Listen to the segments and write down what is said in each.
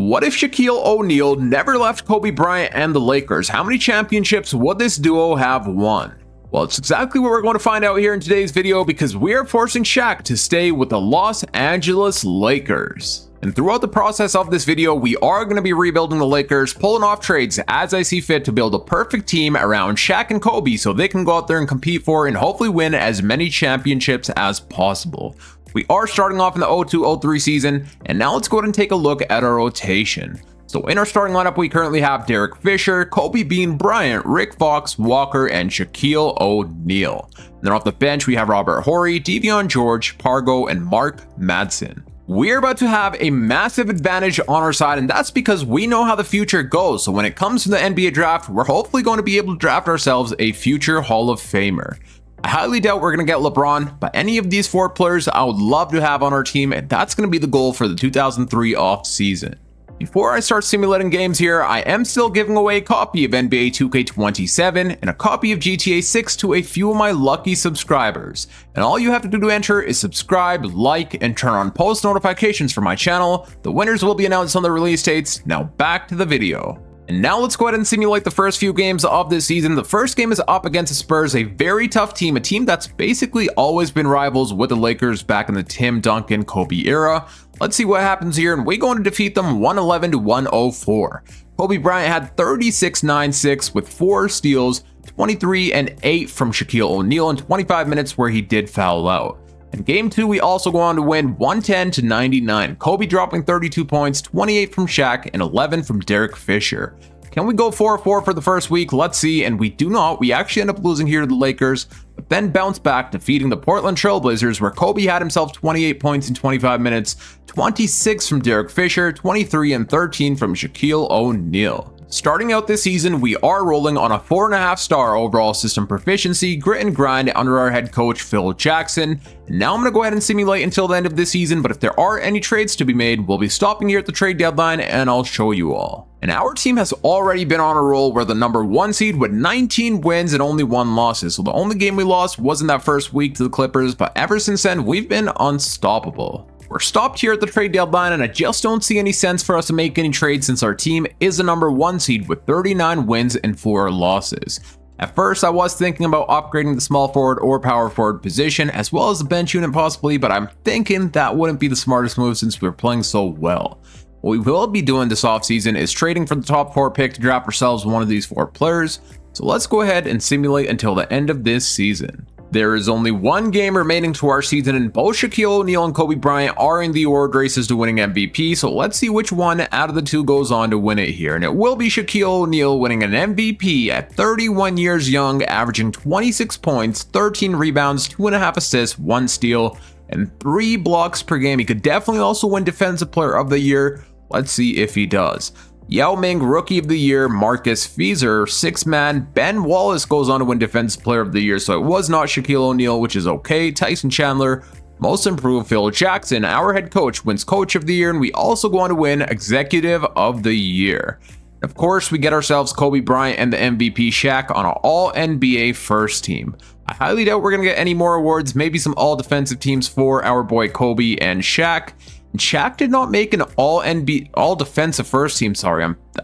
What if Shaquille O'Neal never left Kobe Bryant and the Lakers? How many championships would this duo have won? Well, it's exactly what we're going to find out here in today's video, because we are forcing Shaq to stay with the Los Angeles Lakers. And throughout the process of this video, we are going to be rebuilding the Lakers, pulling off trades as I see fit to build a perfect team around Shaq and Kobe so they can go out there and compete for and hopefully win as many championships as possible. We are starting off in the 02-03 season, and now let's go ahead and take a look at our rotation. So in our starting lineup, we currently have Derek Fisher, Kobe Bean Bryant, Rick Fox, Walker, and Shaquille O'Neal. Then off the bench, we have Robert Horry, Devion George, Pargo, and Mark Madsen. We're about to have a massive advantage on our side, and that's because we know how the future goes. So when it comes to the NBA draft, we're hopefully going to be able to draft ourselves a future Hall of Famer. I highly doubt we're going to get LeBron, but any of these four players I would love to have on our team, and that's going to be the goal for the 2003 offseason. Before I start simulating games here, I am still giving away a copy of NBA 2K27 and a copy of GTA 6 to a few of my lucky subscribers. And all you have to do to enter is subscribe, like, and turn on post notifications for my channel. The winners will be announced on the release dates. Now back to the video. And now let's go ahead and simulate the first few games of this season. The first game is up against the Spurs, a very tough team, a team that's basically always been rivals with the Lakers back in the Tim Duncan Kobe era. Let's see what happens here, and we're going to defeat them 111-104. Kobe Bryant had 36-9-6 with 4 steals, 23 and 8 from Shaquille O'Neal in 25 minutes where he did foul out. In game 2, we also go on to win 110-99. Kobe dropping 32 points, 28 from Shaq, and 11 from Derek Fisher. Can we go 4-4 for the first week? Let's see, and we do not. We actually end up losing here to the Lakers, but then bounce back, defeating the Portland Trailblazers, where Kobe had himself 28 points in 25 minutes, 26 from Derek Fisher, 23 and 13 from Shaquille O'Neal. Starting out this season, we are rolling on a 4.5-star overall system proficiency, grit and grind under our head coach Phil Jackson. And now I'm going to go ahead and simulate until the end of this season, but if there are any trades to be made, we'll be stopping here at the trade deadline and I'll show you all. And our team has already been on a roll. We're the number 1 seed with 19 wins and only 1 losses. So the only game we lost was in that first week to the Clippers, but ever since then, we've been unstoppable. We're stopped here at the trade deadline, and I just don't see any sense for us to make any trades since our team is the number 1 seed with 39 wins and 4 losses. At first, I was thinking about upgrading the small forward or power forward position, as well as the bench unit possibly, but I'm thinking that wouldn't be the smartest move since we're playing so well. What we will be doing this offseason is trading for the top 4 pick to draft ourselves one of these 4 players, so let's go ahead and simulate until the end of this season. There is only 1 game remaining to our season, and both Shaquille O'Neal and Kobe Bryant are in the award races to winning MVP, so let's see which one out of the 2 goes on to win it here. And it will be Shaquille O'Neal winning an MVP at 31 years young, averaging 26 points, 13 rebounds, 2.5 assists, 1 steal, and 3 blocks per game. He could definitely also win Defensive Player of the Year. Let's see if he does. Yao Ming, Rookie of the Year, Marcus Feaser, 6-man, Ben Wallace goes on to win Defensive Player of the Year, so it was not Shaquille O'Neal, which is okay. Tyson Chandler, Most Improved, Phil Jackson, our head coach, wins Coach of the Year, and we also go on to win Executive of the Year. Of course, we get ourselves Kobe Bryant and the MVP Shaq on an All-NBA first team. I highly doubt we're going to get any more awards, maybe some All-Defensive teams for our boy Kobe and Shaq. And Shaq did not make an all-defensive first team,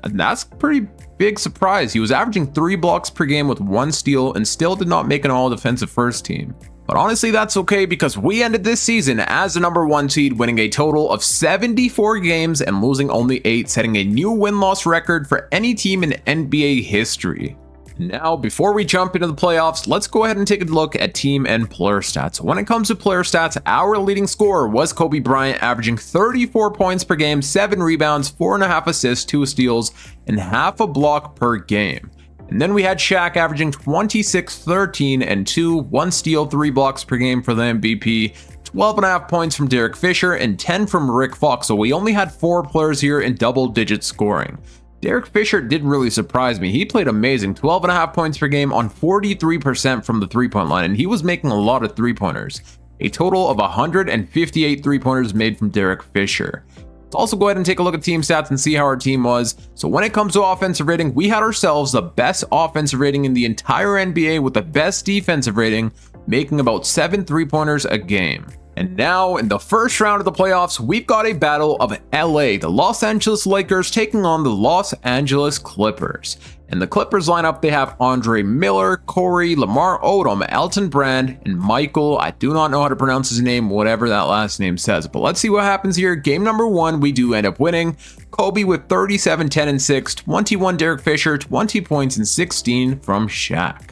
that's a pretty big surprise. He was averaging 3 blocks per game with 1 steal and still did not make an all-defensive first team. But honestly, that's okay because we ended this season as the number 1 seed, winning a total of 74 games and losing only 8, setting a new win-loss record for any team in NBA history. Now, before we jump into the playoffs, let's go ahead and take a look at team and player stats. When it comes to player stats, our leading scorer was Kobe Bryant, averaging 34 points per game, 7 rebounds, 4.5 assists, 2 steals, and half a block per game. And then we had Shaq averaging 26, 13, and 2, 1 steal, 3 blocks per game for the MVP, 12.5 points from Derek Fisher, and 10 from Rick Fox. So we only had 4 players here in double-digit scoring. Derek Fisher did really surprise me. He played amazing, 12.5 points per game on 43% from the 3-point line, and he was making a lot of 3-pointers. A total of 158 3-pointers made from Derek Fisher. Let's also go ahead and take a look at team stats and see how our team was. So when it comes to offensive rating, we had ourselves the best offensive rating in the entire NBA with the best defensive rating, making about 7 3-pointers a game. And now, in the first round of the playoffs, we've got a battle of LA, the Los Angeles Lakers taking on the Los Angeles Clippers. In the Clippers lineup, they have Andre Miller, Corey, Lamar Odom, Elton Brand, and Michael. I do not know how to pronounce his name, whatever that last name says. But let's see what happens here. Game number 1, we do end up winning. Kobe with 37, 10, and 6, 21 Derek Fisher, 20 points, and 16 from Shaq.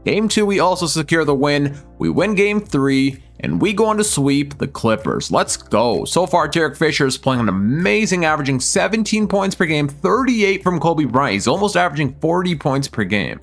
Game 2, we also secure the win. We win game 3, and we go on to sweep the Clippers. Let's go. So far, Derek Fisher is playing an amazing, averaging 17 points per game, 38 from Kobe Bryant. He's almost averaging 40 points per game.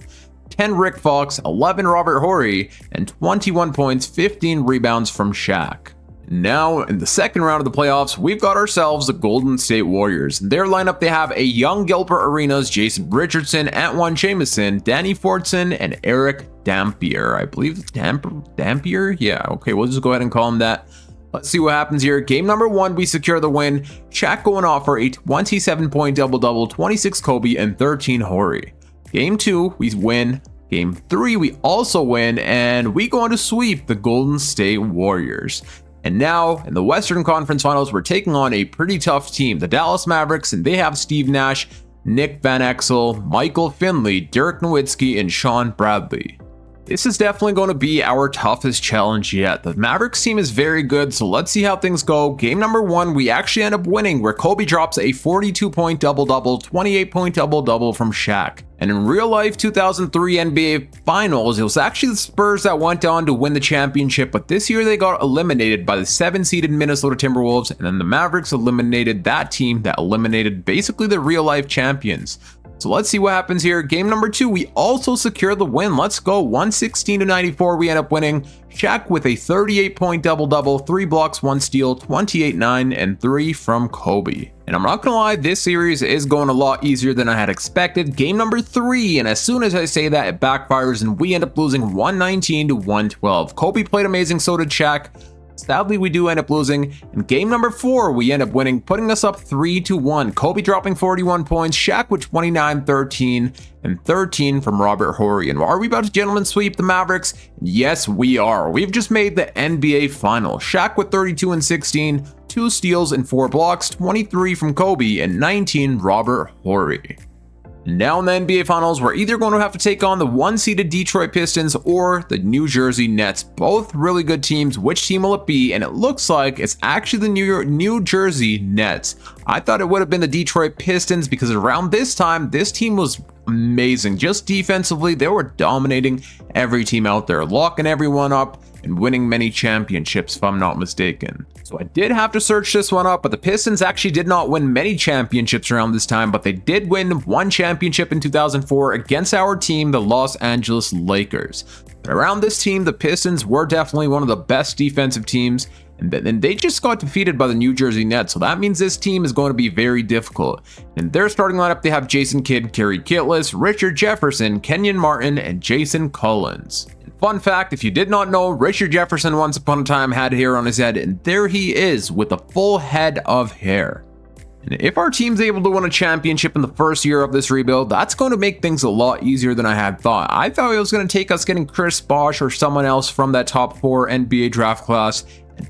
10 Rick Fox, 11 Robert Horry, and 21 points, 15 rebounds from Shaq. Now, in the second round of the playoffs, we've got ourselves the Golden State Warriors. In their lineup, they have a young Gilbert Arenas, Jason Richardson, Antoine Jamison, Danny Fortson, and Eric Dampier. I believe it's Dampier? Yeah, okay, we'll just go ahead and call him that. Let's see what happens here. Game number 1, we secure the win. Shaq going off for a 27-point double-double, 26 Kobe, and 13 Horry. Game 2, we win. Game 3, we also win, and we go on to sweep the Golden State Warriors. And now, in the Western Conference Finals, we're taking on a pretty tough team, the Dallas Mavericks, and they have Steve Nash, Nick Van Exel, Michael Finley, Dirk Nowitzki, and Sean Bradley. This is definitely going to be our toughest challenge yet. The Mavericks team is very good, so let's see how things go. Game number 1, we actually end up winning, where Kobe drops a 42-point double-double, 28-point double-double from Shaq. And in real life 2003 NBA Finals, it was actually the Spurs that went on to win the championship, but this year they got eliminated by the 7-seeded Minnesota Timberwolves, and then the Mavericks eliminated that team that eliminated basically the real life champions. So let's see what happens here. Game number 2, we also secure the win. Let's go. 116-94, we end up winning. Shaq with a 38-point double-double, 3 blocks, 1 steal, 28-9, and 3 from Kobe. And I'm not gonna lie, this series is going a lot easier than I had expected. Game number 3, and as soon as I say that, it backfires, and we end up losing 119-112. Kobe played amazing, so did Shaq. Sadly, we do end up losing. In game number 4, we end up winning, putting us up 3-1. Kobe dropping 41 points, Shaq with 29, 13, and 13 from Robert Horry. And are we about to gentlemen sweep the Mavericks? Yes, we are. We've just made the NBA Finals. Shaq with 32 and 16, 2 steals and 4 blocks, 23 from Kobe, and 19 Robert Horry. Now in the NBA Finals, we're either going to have to take on the 1-seeded Detroit Pistons or the New Jersey Nets. Both really good teams. Which team will it be? And it looks like it's actually the New Jersey Nets. I thought it would have been the Detroit Pistons because around this time, this team was amazing. Just defensively, they were dominating every team out there, locking everyone up and winning many championships, if I'm not mistaken. So I did have to search this one up, but the Pistons actually did not win many championships around this time, but they did win one championship in 2004 against our team, the Los Angeles Lakers. But around this team, the Pistons were definitely one of the best defensive teams, and then they just got defeated by the New Jersey Nets, so that means this team is going to be very difficult. In their starting lineup, they have Jason Kidd, Kerry Kittles, Richard Jefferson, Kenyon Martin, and Jason Collins. Fun fact, if you did not know, Richard Jefferson once upon a time had hair on his head, and there he is with a full head of hair. And if our team's able to win a championship in the first year of this rebuild, that's going to make things a lot easier than I had thought. I thought it was going to take us getting Chris Bosh or someone else from that top 4 NBA draft class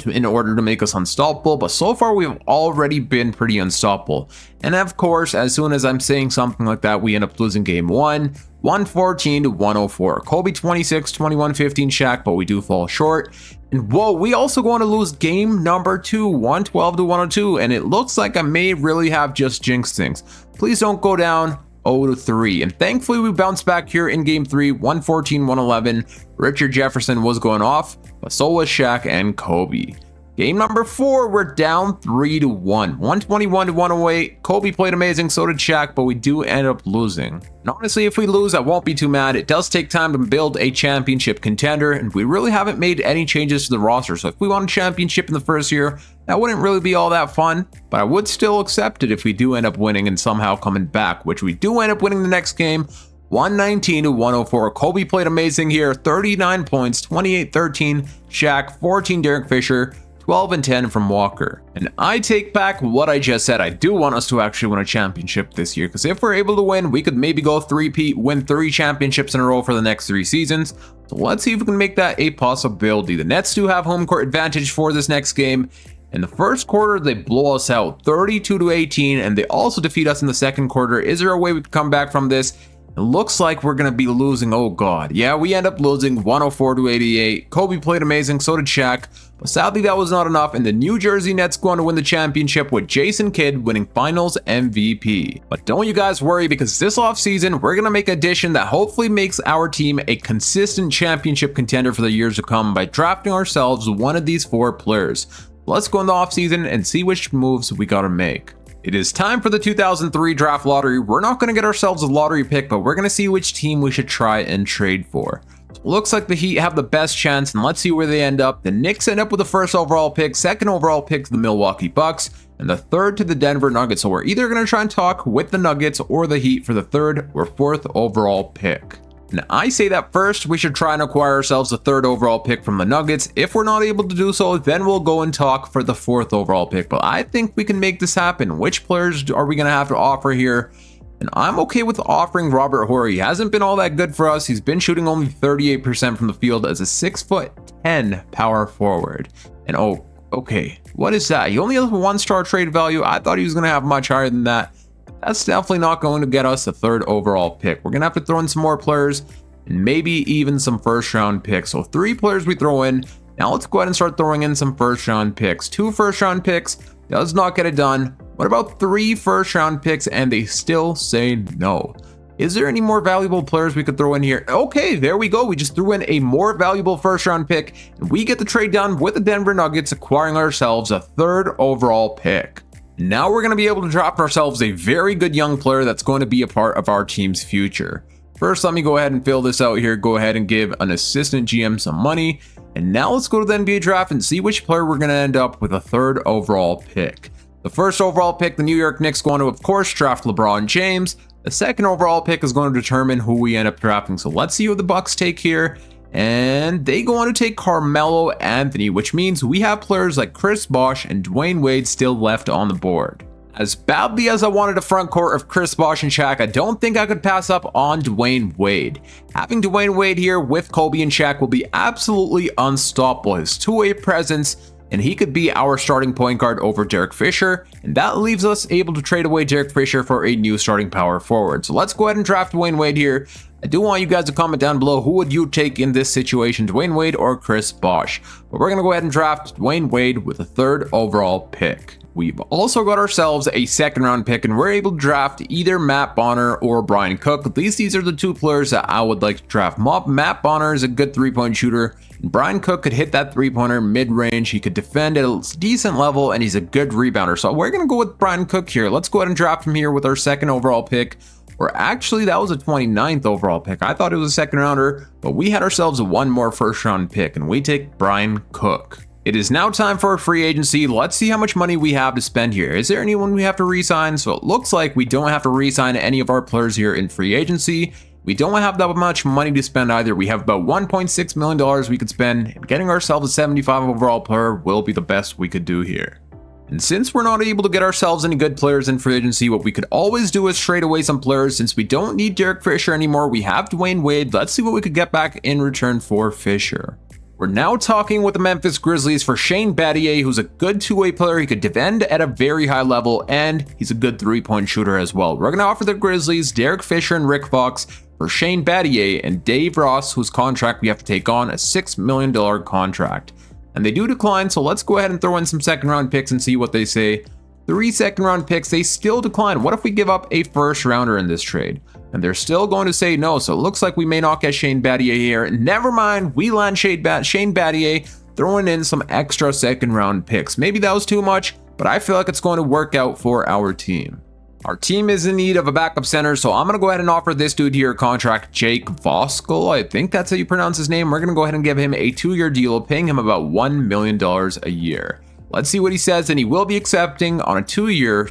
in order to make us unstoppable, but so far we've already been pretty unstoppable. And of course, as soon as I'm saying something like that, we end up losing game 1, 114-104. Kobe 26, 21, 15 Shaq, but we do fall short. And whoa, we also going to lose game number 2, 112-102, and it looks like I may really have just jinxed things. Please don't go down 0-3. And thankfully we bounced back here in game 3, 114-111. Richard Jefferson was going off, but so was Shaq and Kobe. Game number 4, we're down 3-1, 121-108. Kobe played amazing, so did Shaq, but we do end up losing. And honestly, if we lose, I won't be too mad. It does take time to build a championship contender, and we really haven't made any changes to the roster. So if we won a championship in the first year, that wouldn't really be all that fun, but I would still accept it if we do end up winning and somehow coming back, which we do end up winning the next game. 119-104. Kobe played amazing here, 39 points, 28-13. Shaq, 14 Derek Fisher, 12 and 10 from Walker. And I take back what I just said. I do want us to actually win a championship this year, because if we're able to win, we could maybe go three-peat, win 3 championships in a row for the next 3 seasons. So let's see if we can make that a possibility. The Nets do have home court advantage for this next game. In the first quarter, they blow us out 32-18, and they also defeat us in the second quarter. Is there a way we can come back from this? It looks like we're going to be losing. Oh god. Yeah, we end up losing 104-88. Kobe played amazing, so did Shaq. But sadly, that was not enough, and the New Jersey Nets go on to win the championship with Jason Kidd winning Finals MVP. But don't you guys worry, because this offseason, we're going to make an addition that hopefully makes our team a consistent championship contender for the years to come by drafting ourselves one of these 4 players. Let's go in the offseason and see which moves we gotta make. It is time for the 2003 draft lottery. We're not going to get ourselves a lottery pick, but we're going to see which team we should try and trade for. Looks like the Heat have the best chance, and let's see where they end up. The Knicks end up with the 1st overall pick, 2nd overall pick to the Milwaukee Bucks, and the 3rd to the Denver Nuggets. So we're either going to try and talk with the Nuggets or the Heat for the 3rd or 4th overall pick. And I say that first, we should try and acquire ourselves the 3rd overall pick from the Nuggets. If we're not able to do so, then we'll go and talk for the 4th overall pick. But I think we can make this happen. Which players are we going to have to offer here? And I'm okay with offering Robert Horry. He hasn't been all that good for us. He's been shooting only 38% from the field as a 6'10" power forward. And oh, okay, what is that? He only has a 1-star trade value. I thought he was going to have much higher than that. That's definitely not going to get us the 3rd overall pick. We're going to have to throw in some more players and maybe even some 1st round picks. So 3 players we throw in. Now let's go ahead and start throwing in some 1st round picks. 2 1st round picks does not get it done. What about 3 1st round picks and they still say no? Is there any more valuable players we could throw in here? Okay, there we go. We just threw in a more valuable 1st round pick, and we get the trade done with the Denver Nuggets, acquiring ourselves a 3rd overall pick. Now we're going to be able to draft ourselves a very good young player that's going to be a part of our team's future. First, let me go ahead and fill this out here. Go ahead and give an assistant GM some money. And now let's go to the NBA draft and see which player we're going to end up with a 3rd overall pick. The 1st overall pick, the New York Knicks going to, of course, draft LeBron James. The 2nd overall pick is going to determine who we end up drafting. So let's see who the Bucks take here. And they go on to take Carmelo Anthony, which means we have players like Chris Bosh and Dwayne Wade still left on the board. As badly as I wanted a front court of Chris Bosh and Shaq, I don't think I could pass up on Dwayne Wade. Having Dwayne Wade here with Kobe and Shaq will be absolutely unstoppable. His two-way presence, and he could be our starting point guard over Derek Fisher, and that leaves us able to trade away Derek Fisher for a new starting power forward. So let's go ahead and draft Dwayne Wade here. I do want you guys to comment down below who would you take in this situation, Dwayne Wade or Chris Bosh. But we're going to go ahead and draft Dwayne Wade with a 3rd overall pick. We've also got ourselves a 2nd round pick, and we're able to draft either Matt Bonner or Brian Cook. At least these are the 2 players that I would like to draft. Matt Bonner is a good 3-point shooter, and Brian Cook could hit that 3-pointer mid-range. He could defend at a decent level, and he's a good rebounder. So we're going to go with Brian Cook here. Let's go ahead and draft him here with our 2nd overall pick. Or actually, that was a 29th overall pick. I thought it was a 2nd rounder, but we had ourselves one more 1st round pick, and we take Brian Cook. It is now time for a free agency. Let's see how much money we have to spend here. Is there anyone we have to re-sign? So it looks like we don't have to re-sign any of our players here in free agency. We don't have that much money to spend either. We have about $1.6 million we could spend, and getting ourselves a 75 overall player will be the best we could do here. And since we're not able to get ourselves any good players in free agency, what we could always do is trade away some players. Since we don't need Derek Fisher anymore, we have Dwayne Wade. Let's see what we could get back in return for Fisher. We're now talking with the Memphis Grizzlies for Shane Battier, who's a good 2-way player. He could defend at a very high level, and he's a good 3-point shooter as well. We're going to offer the Grizzlies Derek Fisher and Rick Fox for Shane Battier and Dave Ross, whose contract we have to take on, a $6 million contract. And they do decline, so let's go ahead and throw in some 2nd round picks and see what they say. 3 2nd round picks, they still decline. What if we give up a 1st rounder in this trade? And they're still going to say no, so it looks like we may not get Shane Battier here. Never mind, we land Shane Battier, throwing in some extra 2nd round picks. Maybe that was too much, but I feel like it's going to work out for our team. Our team is in need of a backup center, so I'm going to go ahead and offer this dude here a contract, Jake Voskuhl. I think that's how you pronounce his name. We're going to go ahead and give him a 2-year deal, paying him about $1 million a year. Let's see what he says, and he will be accepting on a 2-year,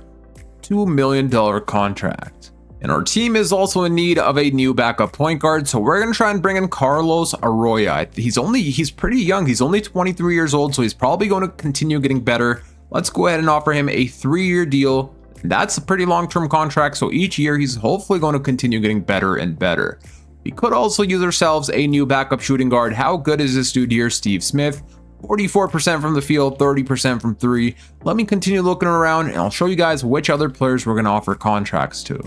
$2 million contract. And our team is also in need of a new backup point guard, so we're going to try and bring in Carlos Arroyo. He's pretty young. He's only 23 years old, so he's probably going to continue getting better. Let's go ahead and offer him a 3-year deal. That's a pretty long-term contract, so each year he's hopefully going to continue getting better and better. We could also use ourselves a new backup shooting guard. How good is this dude here, Steve Smith? 44% from the field, 30% from 3. Let me continue looking around, and I'll show you guys which other players we're going to offer contracts to.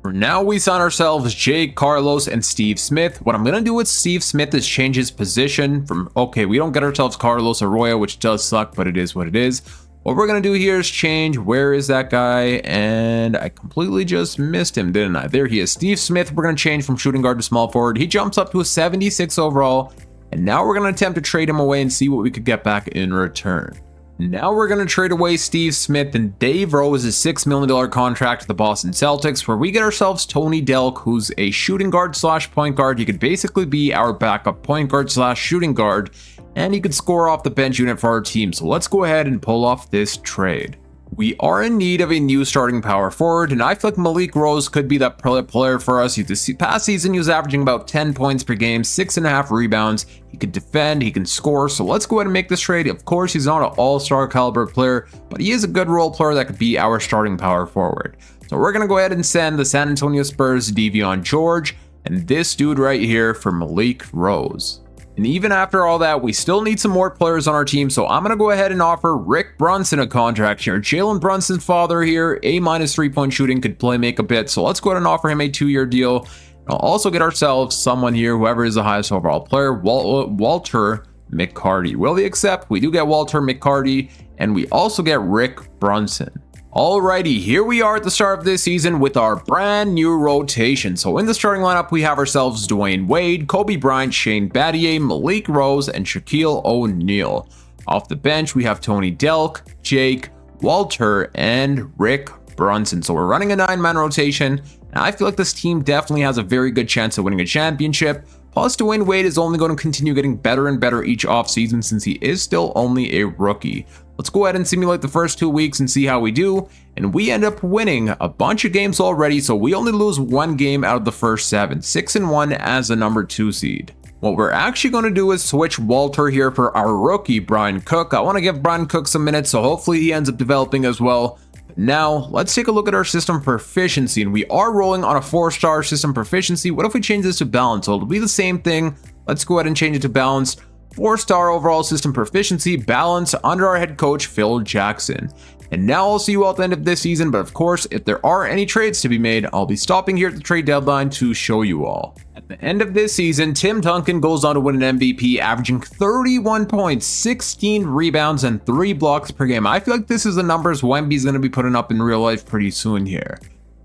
For now, we sign ourselves Jake, Carlos, and Steve Smith. What I'm going to do with Steve Smith is change his position from, okay, we don't get ourselves Carlos Arroyo, which does suck, but it is what it is. What we're going to do here is change, where is that guy? And I completely just missed him, didn't I? There he is, Steve Smith. We're going to change from shooting guard to small forward. He jumps up to a 76 overall. And now we're going to attempt to trade him away and see what we could get back in return. Now we're going to trade away Steve Smith and Dave Rose's $6 million contract to the Boston Celtics, where we get ourselves Tony Delk, who's a shooting guard slash point guard. He could basically be our backup point guard slash shooting guard, and he could score off the bench unit for our team. So let's go ahead and pull off this trade. We are in need of a new starting power forward, and I feel like Malik Rose could be that player for us. Past season, he was averaging about 10 points per game, 6.5 rebounds. He could defend, he can score, so let's go ahead and make this trade. Of course, he's not an all-star caliber player, but he is a good role player that could be our starting power forward. So we're going to go ahead and send the San Antonio Spurs Devion George, and this dude right here for Malik Rose. And even after all that, we still need some more players on our team, so I'm going to go ahead and offer Rick Brunson a contract here. Jalen Brunson's father here, A- 3-point shooting, could play make a bit, so let's go ahead and offer him a 2-year deal. I'll also get ourselves someone here, whoever is the highest overall player, Walter McCarty. Will they accept? We do get Walter McCarty, and we also get Rick Brunson. Alrighty, here we are at the start of this season with our brand new rotation. So in the starting lineup, we have ourselves Dwayne Wade, Kobe Bryant, Shane Battier, Malik Rose, and Shaquille O'Neal. Off the bench, we have Tony Delk, Jake, Walter, and Rick Brunson. So we're running a 9-man rotation, and I feel like this team definitely has a very good chance of winning a championship. Plus, Dwayne Wade is only going to continue getting better and better each offseason since he is still only a rookie. Let's go ahead and simulate the first 2 weeks and see how we do. And we end up winning a bunch of games already, so we only lose 1 game out of the first 7, 6-1 as the number 2 seed. What we're actually going to do is switch Walter here for our rookie, Brian Cook. I want to give Brian Cook some minutes, so hopefully he ends up developing as well. Now, let's take a look at our system proficiency, and we are rolling on a 4-star system proficiency. What if we change this to balance? So it'll be the same thing. Let's go ahead and change it to balanced. 4-star overall system proficiency, balance, under our head coach, Phil Jackson. And now I'll see you all at the end of this season, but of course, if there are any trades to be made, I'll be stopping here at the trade deadline to show you all. At the end of this season, Tim Duncan goes on to win an MVP, averaging 31 points, 16 rebounds, and 3 blocks per game. I feel like this is the numbers Wemby's going to be putting up in real life pretty soon here.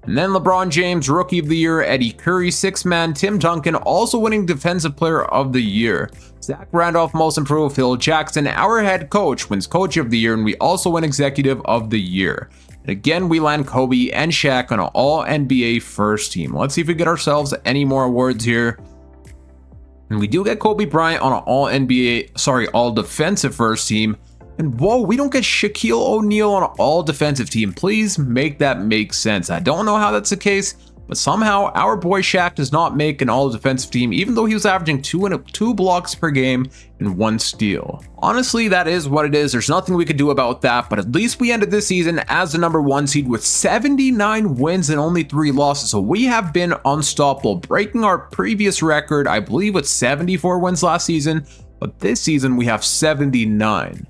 And then LeBron James, Rookie of the Year, Eddie Curry, 6-man, Tim Duncan, also winning Defensive Player of the Year. Zach Randolph, Most Improved, Phil Jackson, our head coach, wins Coach of the Year, and we also win Executive of the Year. And again, we land Kobe and Shaq on an All-NBA first team. Let's see if we get ourselves any more awards here. And we do get Kobe Bryant on an All-Defensive first team. And whoa, we don't get Shaquille O'Neal on an all-defensive team. Please make that make sense. I don't know how that's the case, but somehow our boy Shaq does not make an all-defensive team, even though he was averaging 2 blocks per game and 1 steal. Honestly, that is what it is. There's nothing we could do about that, but at least we ended this season as the number 1 seed with 79 wins and only 3 losses. So we have been unstoppable, breaking our previous record, I believe, with 74 wins last season, but this season we have 79.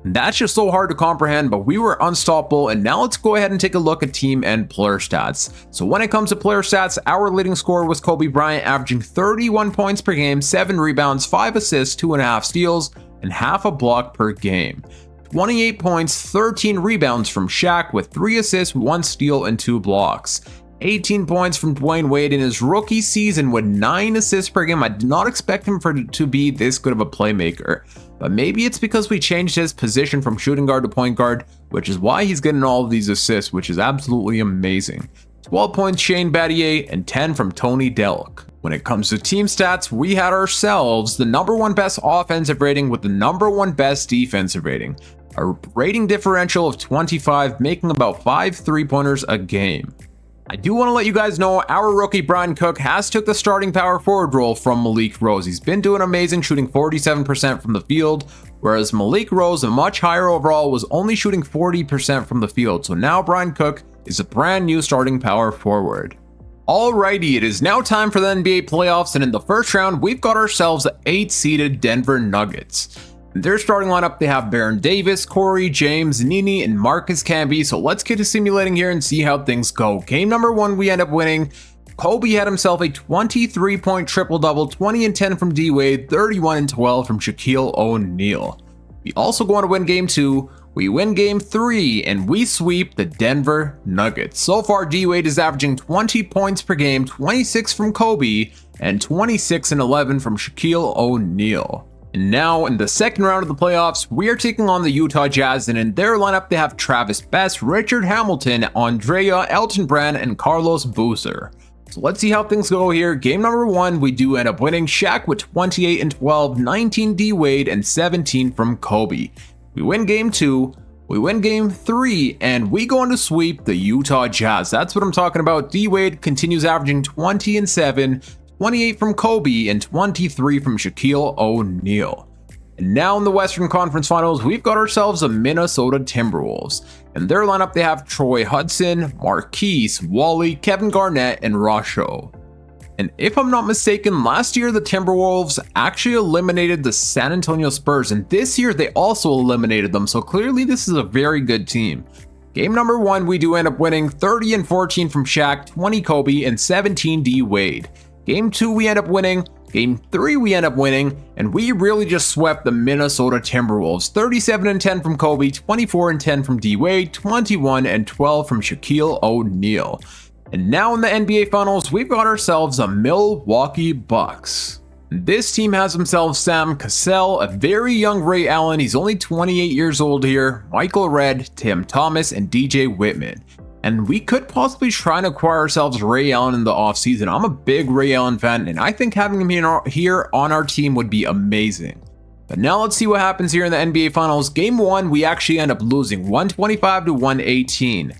That's just so hard to comprehend, but we were unstoppable. And now let's go ahead and take a look at team and player stats. So when it comes to player stats, our leading scorer was Kobe Bryant, averaging 31 points per game, 7 rebounds, 5 assists, 2.5 steals, and half a block per game. 28 points, 13 rebounds from Shaq with 3 assists, 1 steal, and 2 blocks. 18 points from Dwayne Wade in his rookie season with 9 assists per game. I did not expect him to be this good of a playmaker, but maybe it's because we changed his position from shooting guard to point guard, which is why he's getting all of these assists, which is absolutely amazing. 12 points Shane Battier and 10 from Tony Delk. When it comes to team stats, we had ourselves the number 1 best offensive rating with the number 1 best defensive rating. A rating differential of 25, making about 5 3-pointers a game. I do want to let you guys know our rookie Bryant has took the starting power forward role from Malik Rose. He's been doing amazing, shooting 47% from the field, whereas Malik Rose, a much higher overall, was only shooting 40% from the field. So now Bryant is a brand new starting power forward. Alrighty, it is now time for the NBA playoffs, and in the first round, we've got ourselves the 8-seeded Denver Nuggets. In their starting lineup, they have Baron Davis, Corey, James, Nini, and Marcus Camby. So let's get to simulating here and see how things go. Game number 1, we end up winning. Kobe had himself a 23-point triple-double, 20 and 10 from D-Wade, 31 and 12 from Shaquille O'Neal. We also go on to win game 2. We win game 3, and we sweep the Denver Nuggets. So far, D-Wade is averaging 20 points per game, 26 from Kobe, and 26 and 11 from Shaquille O'Neal. And now, in the second round of the playoffs, we are taking on the Utah Jazz, and in their lineup, they have Travis Best, Richard Hamilton, Andrea, Elton Brand, and Carlos Boozer. So let's see how things go here. Game number 1, we do end up winning. Shaq with 28 and 12, 19 D-Wade, and 17 from Kobe. We win game 2, we win game 3, and we go on to sweep the Utah Jazz. That's what I'm talking about. D-Wade continues averaging 20 and 7, 28 from Kobe, and 23 from Shaquille O'Neal. And now in the Western Conference Finals, we've got ourselves the Minnesota Timberwolves. In their lineup, they have Troy Hudson, Marquise, Wally, Kevin Garnett, and Rasho. And if I'm not mistaken, last year the Timberwolves actually eliminated the San Antonio Spurs, and this year they also eliminated them, so clearly this is a very good team. Game number 1, we do end up winning, 30 and 14 from Shaq, 20 Kobe, and 17 D-Wade. Game 2, we end up winning. Game 3, we end up winning, and we really just swept the Minnesota Timberwolves. 37 and 10 from Kobe, 24 and 10 from D-Wade, 21 and 12 from Shaquille O'Neal. And now in the NBA Finals, we've got ourselves a Milwaukee Bucks. This team has themselves Sam Cassell, a very young Ray Allen, he's only 28 years old here, Michael Redd, Tim Thomas, and DJ Whitman. And we could possibly try and acquire ourselves Ray Allen in the offseason. I'm a big Ray Allen fan, and I think having him here on our team would be amazing. But now let's see what happens here in the NBA Finals. Game 1, we actually end up losing 125 to 118.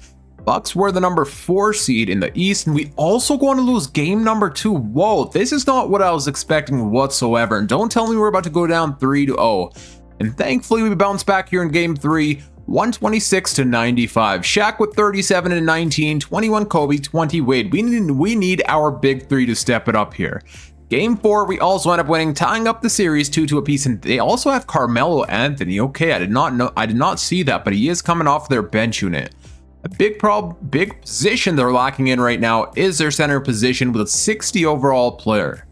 Bucks were the number 4 seed in the East, and we also go on to lose game number 2. Whoa, this is not what I was expecting whatsoever. And don't tell me we're about to go down 3-0. And thankfully, we bounce back here in game 3. 126 to 95. Shaq with 37 and 19, 21 Kobe, 20 Wade. We need our big 3 to step it up here. Game 4, we also end up winning, tying up the series 2 apiece, and they also have Carmelo Anthony. Okay, I did not see that, but he is coming off their bench unit. A big position they're lacking in right now is their center position with a 60 overall player.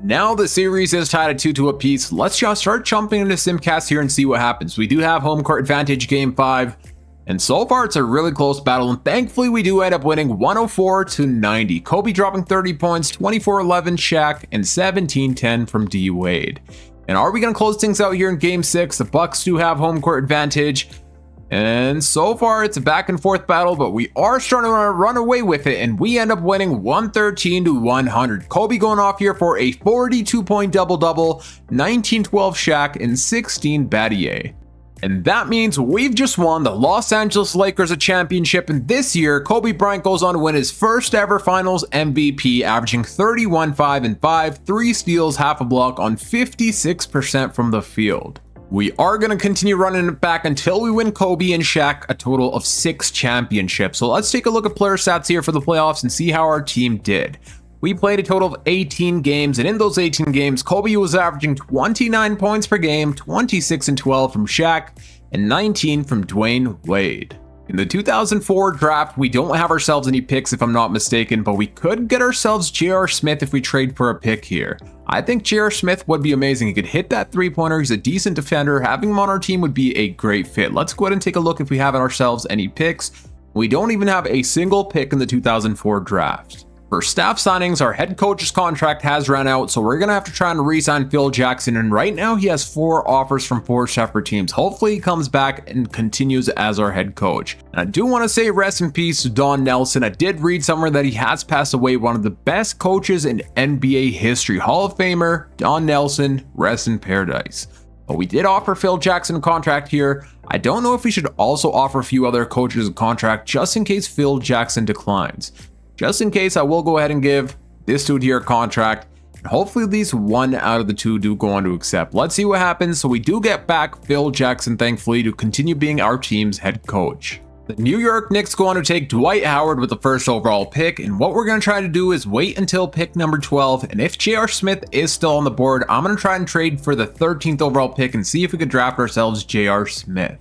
Now the series is tied at 2 apiece. Let's just start jumping into Simcast here and see what happens. We do have home court advantage game 5, and so far it's a really close battle, and thankfully we do end up winning 104 to 90. Kobe dropping 30 points, 24-11 Shaq, and 17-10 from D-Wade. And are we going to close things out here in game 6? The Bucks do have home court advantage. And so far it's a back and forth battle, but we are starting to run away with it, and we end up winning 113 to 100. Kobe going off here for a 42-point double-double, 19-12 Shaq, and 16 Battier. And that means we've just won the Los Angeles Lakers a championship, and this year Kobe Bryant goes on to win his first ever finals MVP, averaging 31, 5 and 5, 3 steals, half a block on 56% from the field. We are going to continue running it back until we win Kobe and Shaq a total of 6 championships. So let's take a look at player stats here for the playoffs and see how our team did. We played a total of 18 games, and in those 18 games, Kobe was averaging 29 points per game, 26 and 12 from Shaq, and 19 from Dwayne Wade. In the 2004 draft, we don't have ourselves any picks if I'm not mistaken, but we could get ourselves J.R. Smith if we trade for a pick here. I think J.R. Smith would be amazing. He could hit that 3-pointer. He's a decent defender. Having him on our team would be a great fit. Let's go ahead and take a look if we have ourselves any picks. We don't even have a single pick in the 2004 draft. For staff signings, our head coach's contract has run out, so we're going to have to try and re-sign Phil Jackson, and right now he has 4 offers from 4 separate teams. Hopefully he comes back and continues as our head coach. And I do want to say rest in peace to Don Nelson. I did read somewhere that he has passed away, one of the best coaches in NBA history. Hall of Famer Don Nelson, rest in paradise. But we did offer Phil Jackson a contract here. I don't know if we should also offer a few other coaches a contract just in case Phil Jackson declines. Just in case, I will go ahead and give this dude here a contract. And hopefully at least one out of the two do go on to accept. Let's see what happens. So we do get back Phil Jackson, thankfully, to continue being our team's head coach. The New York Knicks go on to take Dwight Howard with the first overall pick, and what we're going to try to do is wait until pick number 12, and if J.R. Smith is still on the board, I'm going to try and trade for the 13th overall pick and see if we could draft ourselves J.R. Smith.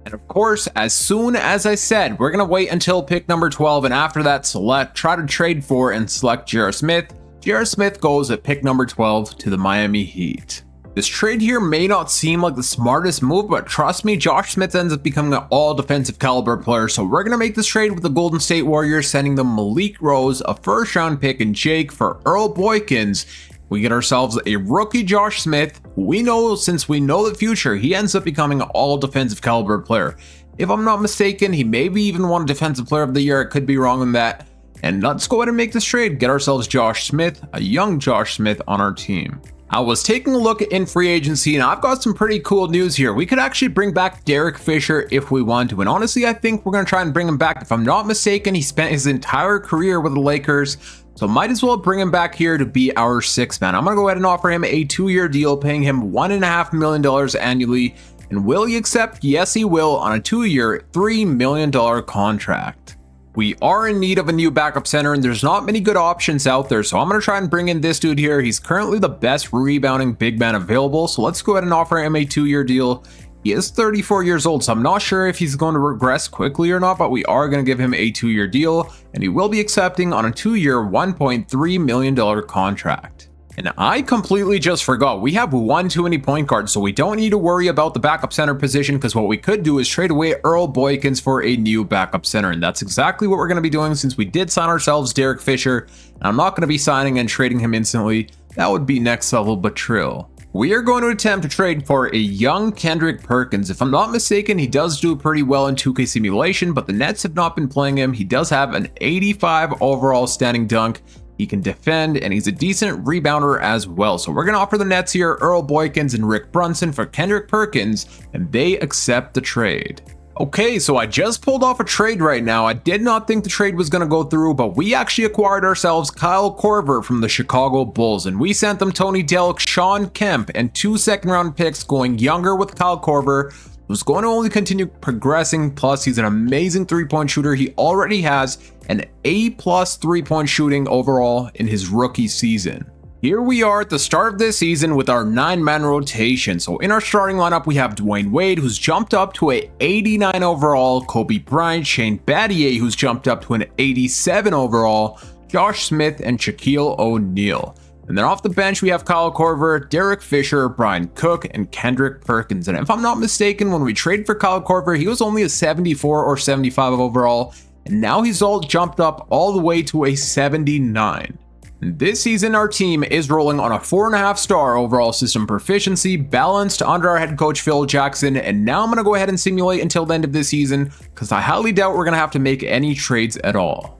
And of course, as soon as I said, we're going to wait until pick number 12, and after that, try to trade for and select J.R. Smith. J.R. Smith goes at pick number 12 to the Miami Heat. This trade here may not seem like the smartest move, but trust me, Josh Smith ends up becoming an all defensive caliber player. So we're going to make this trade with the Golden State Warriors, sending them Malik Rose, a first round pick, and Jake for Earl Boykins. We get ourselves a rookie Josh Smith, who we know, since we know the future, he ends up becoming an all defensive caliber player. If I'm not mistaken, he maybe even won defensive player of the year. I could be wrong on that. And let's go ahead and make this trade, get ourselves Josh Smith, a young Josh Smith on our team. I was taking a look in free agency, and I've got some pretty cool news here. We could actually bring back Derek Fisher if we want to, and honestly, I think we're going to try and bring him back. If I'm not mistaken, he spent his entire career with the Lakers, so might as well bring him back here to be our sixth man. I'm going to go ahead and offer him a 2-year deal, paying him $1.5 million annually. And will he accept? Yes, he will, on a 2-year, $3 million contract. We are in need of a new backup center, and there's not many good options out there, so I'm going to try and bring in this dude here. He's currently the best rebounding big man available, so let's go ahead and offer him a 2-year deal. He is 34 years old, so I'm not sure if he's going to regress quickly or not, but we are going to give him a 2-year deal, and he will be accepting on a 2-year, $1.3 million contract. And I completely just forgot, we have one too many point guards, so we don't need to worry about the backup center position, because what we could do is trade away Earl Boykins for a new backup center, and that's exactly what we're going to be doing since we did sign ourselves Derek Fisher, and I'm not going to be signing and trading him instantly. That would be next level betrayal. We are going to attempt to trade for a young Kendrick Perkins. If I'm not mistaken, he does do pretty well in 2K simulation, but the Nets have not been playing him. He does have an 85 overall standing dunk. He can defend, and he's a decent rebounder as well. So we're going to offer the Nets here Earl Boykins and Rick Brunson for Kendrick Perkins, and they accept the trade. Okay, so I just pulled off a trade right now. I did not think the trade was going to go through, but we actually acquired ourselves Kyle Korver from the Chicago Bulls, and we sent them Tony Delk, Sean Kemp, and 2 second-round picks, going younger with Kyle Korver, who's going to only continue progressing. Plus, he's an amazing three-point shooter. He already has an A+ three-point shooting overall in his rookie season. Here we are at the start of this season with our 9-man rotation. So in our starting lineup, we have Dwayne Wade, who's jumped up to a 89 overall, Kobe Bryant, Shane Battier, who's jumped up to an 87 overall, Josh Smith, and Shaquille O'Neal. And then off the bench, we have Kyle Korver, Derek Fisher, Brian Cook, and Kendrick Perkins. And if I'm not mistaken, when we traded for Kyle Korver, he was only a 74 or 75 overall, and now he's all jumped up all the way to a 79. And this season, our team is rolling on a 4.5-star overall system proficiency, balanced under our head coach Phil Jackson. And now I'm going to go ahead and simulate until the end of this season, because I highly doubt we're going to have to make any trades at all.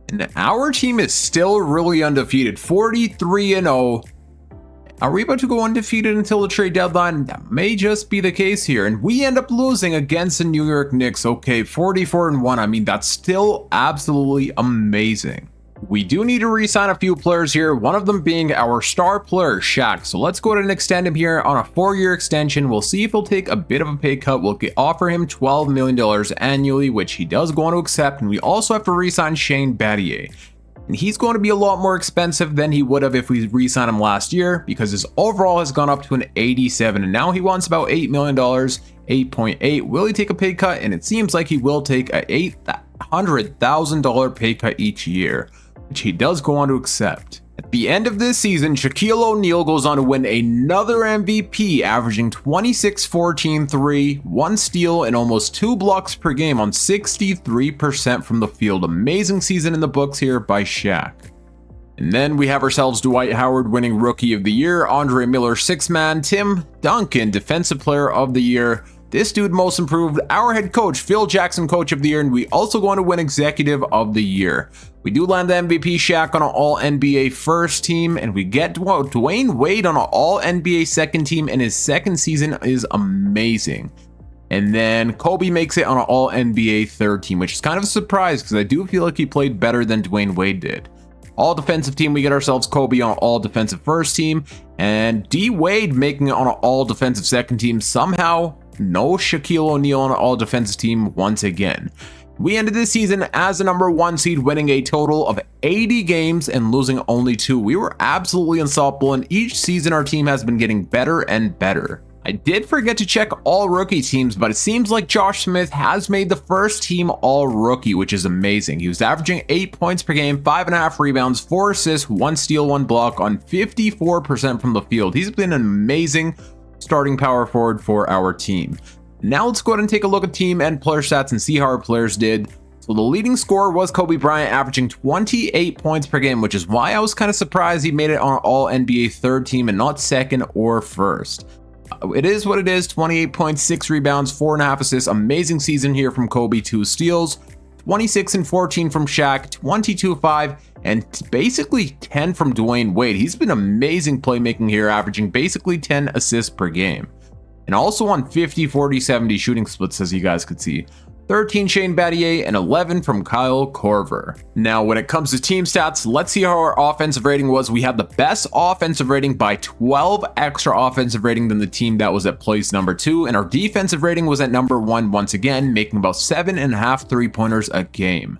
And our team is still really undefeated, 43-0. Are we about to go undefeated until the trade deadline? That may just be the case here. And we end up losing against the New York Knicks. Okay, 44-1. I mean, that's still absolutely amazing. We do need to re-sign a few players here, one of them being our star player, Shaq. So let's go ahead and extend him here on a 4-year extension. We'll see if he'll take a bit of a pay cut. We'll offer him $12 million annually, which he does go on to accept. And we also have to re-sign Shane Battier. And he's going to be a lot more expensive than he would have if we re-signed him last year, because his overall has gone up to an 87. And now he wants about $8 million, 8.8. Will he take a pay cut? And it seems like he will take a $800,000 pay cut each year, which he does go on to accept. At the end of this season, Shaquille O'Neal goes on to win another MVP, averaging 26, 14, 3, 1 steal, and almost 2 blocks per game on 63% from the field. Amazing season in the books here by Shaq. And then we have ourselves Dwight Howard winning Rookie of the Year, Andre Miller 6-man, Tim Duncan Defensive Player of the Year, this dude Most Improved, our head coach Phil Jackson Coach of the Year, and we also go on to win Executive of the Year. We do land the MVP Shaq on an All-NBA first team, and we get Dwayne Wade on an All-NBA second team, and his second season is amazing. And then Kobe makes it on an all-NBA third team, which is kind of a surprise because I do feel like he played better than Dwayne Wade did. All defensive team, we get ourselves Kobe on all defensive first team, and D Wade making it on an all defensive second team. Somehow, no Shaquille O'Neal on an all defensive team once again. We ended this season as the number 1 seed, winning a total of 80 games and losing only 2. We were absolutely unstoppable, and each season our team has been getting better and better. I did forget to check all rookie teams, but it seems like Josh Smith has made the first team all rookie, which is amazing. He was averaging 8 points per game, 5.5 rebounds, 4 assists, 1 steal, 1 block on 54% from the field. He's been an amazing starting power forward for our team. Now let's go ahead and take a look at team and player stats and see how our players did. So the leading scorer was Kobe Bryant, averaging 28 points per game, which is why I was kind of surprised he made it on all NBA third team and not second or first. It is what it is. 28 points, 6 rebounds, 4.5 assists. Amazing season here from Kobe. 2 steals, 26 and 14 from Shaq, 22-5, and basically 10 from Dwayne Wade. He's been amazing playmaking here, averaging basically 10 assists per game. And also on 50, 40, 70 shooting splits, as you guys could see. 13 Shane Battier and 11 from Kyle Korver. Now, when it comes to team stats, let's see how our offensive rating was. We had the best offensive rating by 12 extra offensive rating than the team that was at place number 2, and our defensive rating was at number 1 once again, making about 7.5 3-pointers a game.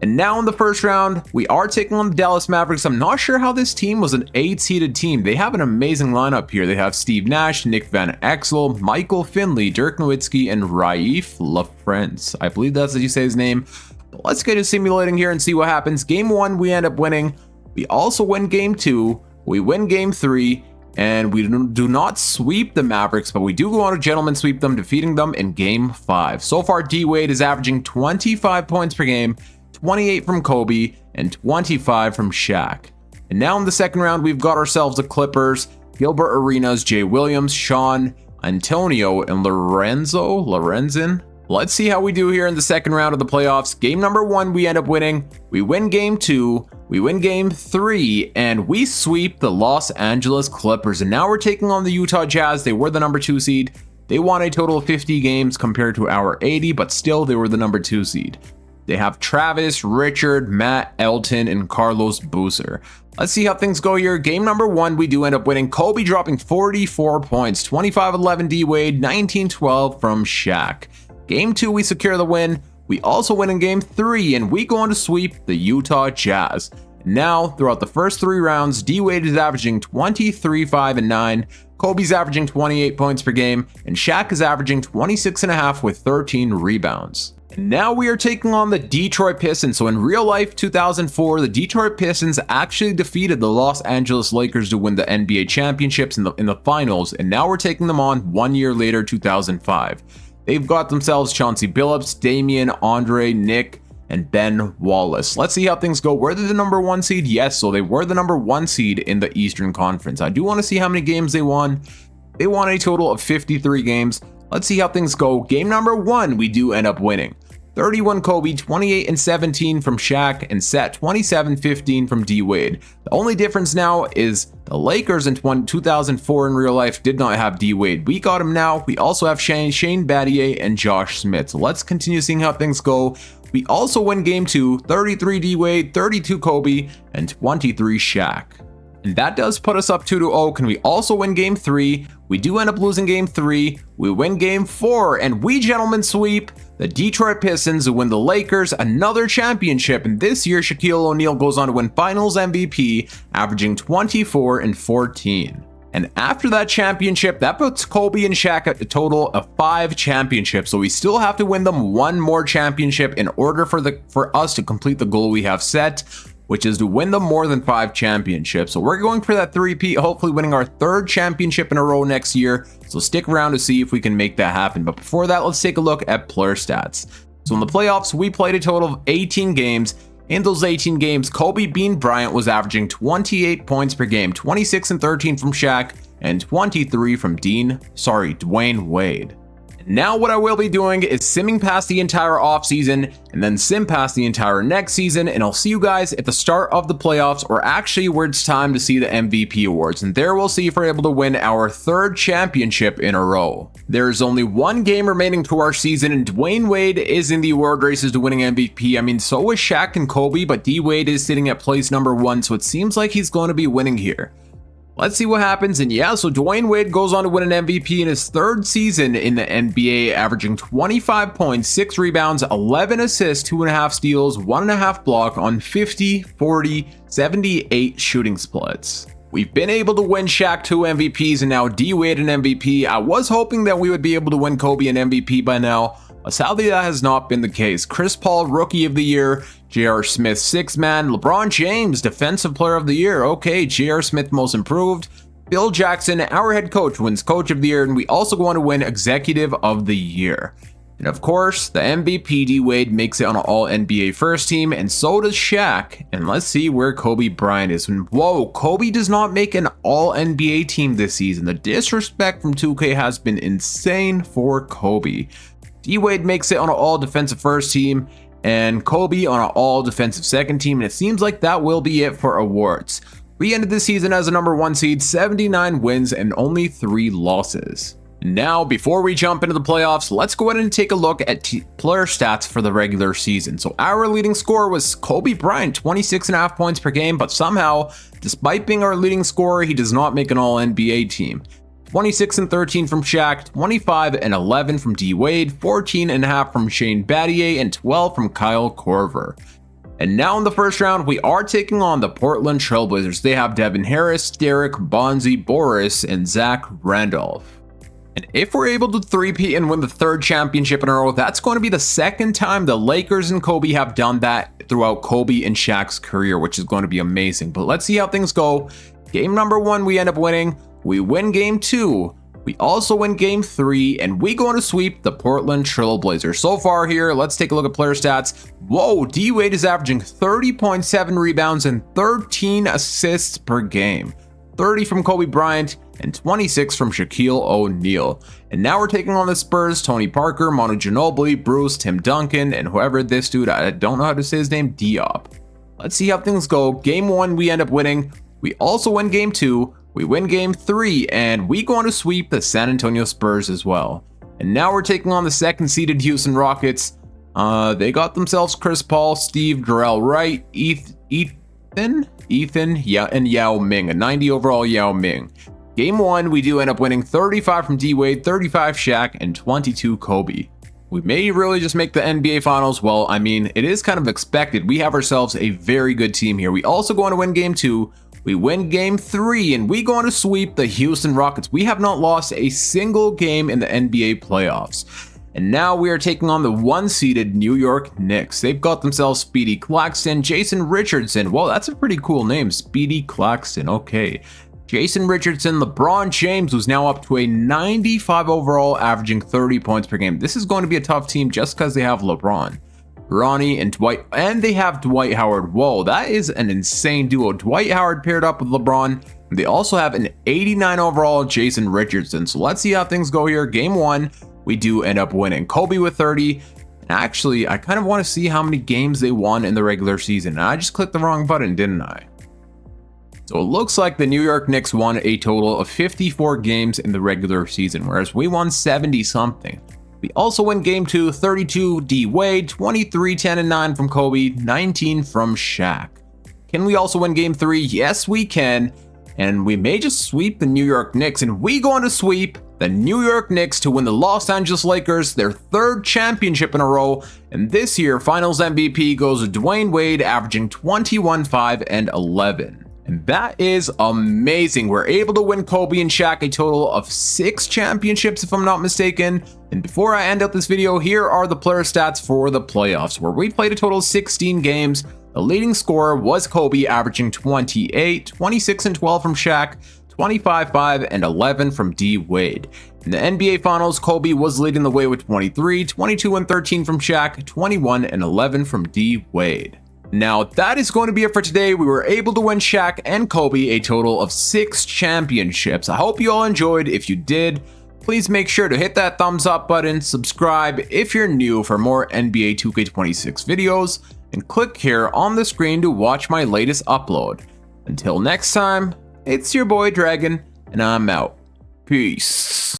And now in the first round, we are taking on the Dallas Mavericks. I'm not sure how this team was an 8-seeded team. They have an amazing lineup here. They have Steve Nash, Nick Van Exel, Michael Finley, Dirk Nowitzki, and Raif LaFrance. I believe that's how you say his name. But let's get to simulating here and see what happens. Game 1, we end up winning. We also win Game 2. We win Game 3. And we do not sweep the Mavericks, but we do go on a gentleman sweep them, defeating them in Game 5. So far, D Wade is averaging 25 points per game, 28 from Kobe, and 25 from Shaq. And now in the second round, we've got ourselves the Clippers, Gilbert Arenas, Jay Williams, Sean, Antonio, and Lorenzen. Let's see how we do here in the second round of the playoffs. Game number 1, we end up winning. We win Game 2, we win Game 3, and we sweep the Los Angeles Clippers. And now we're taking on the Utah Jazz. They were the number 2 seed. They won a total of 50 games compared to our 80, but still they were the number 2 seed. They have Travis, Richard, Matt, Elton, and Carlos Boozer. Let's see how things go here. Game number 1, we do end up winning. Kobe dropping 44 points, 25-11 D Wade, 19-12 from Shaq. Game 2, we secure the win. We also win in Game 3, and we go on to sweep the Utah Jazz. Now, throughout the first 3 rounds, D Wade is averaging 23, 5, and 9. Kobe's averaging 28 points per game, and Shaq is averaging 26.5 with 13 rebounds. And now we are taking on the Detroit Pistons. So in real life, 2004, the Detroit Pistons actually defeated the Los Angeles Lakers to win the NBA championships in the finals, and now we're taking them on 1 year later, 2005. They've got themselves Chauncey Billups, Damian, Andre, Nick, and Ben Wallace. Let's see how things go. Were they the number 1 seed? Yes, so they were the number 1 seed in the Eastern Conference. I do want to see how many games they won. They won a total of 53 games. Let's see how things go. Game number 1, we do end up winning. 31 Kobe, 28 and 17 from Shaq, and set 27-15 from D Wade. The only difference now is the Lakers in 2004 in real life did not have D Wade. We got him now. We also have Shane Battier and Josh Smith. So let's continue seeing how things go. We also win Game 2, 33 D Wade, 32 Kobe, and 23 Shaq. And that does put us up 2-0. Can we also win Game 3? We do end up losing Game 3. We win Game 4, and we gentlemen sweep the Detroit Pistons, who win the Lakers another championship. And this year, Shaquille O'Neal goes on to win Finals MVP, averaging 24 and 14. And after that championship, that puts Kobe and Shaq at a total of 5 championships. So we still have to win them 1 more championship in order for us to complete the goal we have set, which is to win them more than 5 championships. So we're going for that three-peat, hopefully winning our 3rd championship in a row next year. So stick around to see if we can make that happen. But before that, let's take a look at player stats. So in the playoffs, we played a total of 18 games. In those 18 games, Kobe Bean Bryant was averaging 28 points per game, 26 and 13 from Shaq, and 23 from Dwayne Wade. Now what I will be doing is simming past the entire offseason and then sim past the entire next season, and I'll see you guys at the start of the playoffs, or actually where it's time to see the MVP awards, and there we'll see if we're able to win our 3rd championship in a row. There's only one game remaining to our season, and Dwayne Wade is in the award races to winning MVP. I mean, so is Shaq and Kobe, but D Wade is sitting at place number 1, so it seems like he's going to be winning here. Let's see what happens. And yeah, so Dwayne Wade goes on to win an MVP in his 3rd season in the NBA, averaging 25 points, 6 rebounds, 11 assists, 2.5 steals, 1.5 block on 50, 40, 78 shooting splits. We've been able to win Shaq 2 MVPs and now D Wade an MVP. I was hoping that we would be able to win Kobe an MVP by now, but sadly that has not been the case. Chris Paul Rookie of the Year, J.R. Smith 6th Man, LeBron James Defensive Player of the Year, okay, J.R. Smith Most Improved, Phil Jackson, our head coach, wins Coach of the Year, and we also go on to win Executive of the Year. And of course, the MVP D Wade makes it on an All-NBA first team, and so does Shaq. And let's see where Kobe Bryant is. And whoa, Kobe does not make an All-NBA team this season. The disrespect from 2K has been insane for Kobe. D Wade makes it on an All-Defensive first team, and Kobe on an All-Defensive second team, and it seems like that will be it for awards. We ended the season as a number 1 seed, 79 wins and only 3 losses. Now, before we jump into the playoffs, let's go ahead and take a look at player stats for the regular season. So our leading scorer was Kobe Bryant, 26.5 points per game, but somehow, despite being our leading scorer, he does not make an All-NBA team. 26 and 13 from Shaq, 25 and 11 from D Wade, 14.5 from Shane Battier, and 12 from Kyle Korver. And now in the first round, we are taking on the Portland Trail Blazers. They have Devin Harris, Derek, Bonzi, Boris, and Zach Randolph. And if we're able to three-peat and win the 3rd championship in a row, that's going to be the 2nd time the Lakers and Kobe have done that throughout Kobe and Shaq's career, which is going to be amazing. But let's see how things go. Game number 1, we end up winning. We win game 2. We also win game 3, and we go on to sweep the Portland Trail Blazers. So far here, let's take a look at player stats. Whoa, D Wade is averaging 30.7 rebounds and 13 assists per game. 30 from Kobe Bryant and 26 from Shaquille O'Neal. And now we're taking on the Spurs, Tony Parker, Manu Ginobili, Bruce, Tim Duncan, and whoever this dude, I don't know how to say his name, Diop. Let's see how things go. Game 1, we end up winning. We also win game 2. We win game 3, and we go on to sweep the San Antonio Spurs as well. And now we're taking on the 2nd-seeded Houston Rockets. They got themselves Chris Paul, Steve, Jarrell Wright, Ethan, and Yao Ming, a 90 overall Yao Ming. Game 1, we do end up winning 35 from D Wade, 35 Shaq, and 22 Kobe. We may really just make the NBA Finals. Well, I mean, it is kind of expected. We have ourselves a very good team here. We also go on to win game 2. We win game 3, and we go on to sweep the Houston Rockets. We have not lost a single game in the NBA playoffs. And now we are taking on the 1-seeded New York Knicks. They've got themselves Speedy Claxton, Jason Richardson. Well, that's a pretty cool name, Speedy Claxton. Okay. Jason Richardson, LeBron James, who's now up to a 95 overall, averaging 30 points per game. This is going to be a tough team just because they have LeBron. Ronnie and Dwight, and they have Dwight Howard. Whoa, that is an insane duo. Dwight Howard paired up with LeBron. And they also have an 89 overall Jason Richardson. So let's see how things go here. Game 1, we do end up winning. Kobe with 30. And actually, I kind of want to see how many games they won in the regular season. And I just clicked the wrong button, didn't I? So it looks like the New York Knicks won a total of 54 games in the regular season, whereas we won 70 something. We also win game 2, 32 D Wade, 23, 10, and 9 from Kobe, 19 from Shaq. Can we also win game 3? Yes, we can. And we may just sweep the New York Knicks, and we go on to sweep the New York Knicks to win the Los Angeles Lakers, their 3rd championship in a row. And this year, Finals MVP goes to Dwayne Wade, averaging 21, 5, and 11. And that is amazing. We're able to win Kobe and Shaq a total of 6 championships, if I'm not mistaken. And before I end out this video, here are the player stats for the playoffs, where we played a total of 16 games. The leading scorer was Kobe, averaging 28, 26 and 12 from Shaq, 25, 5, and 11 from D Wade. In the NBA Finals, Kobe was leading the way with 23, 22 and 13 from Shaq, 21 and 11 from D Wade. Now, that is going to be it for today. We were able to win Shaq and Kobe a total of 6 championships. I hope you all enjoyed. If you did, Please make sure to hit that thumbs up button, subscribe if you're new for more NBA 2K26 videos, and click here on the screen to watch my latest upload. Until next time, it's your boy Dragon, and I'm out. Peace.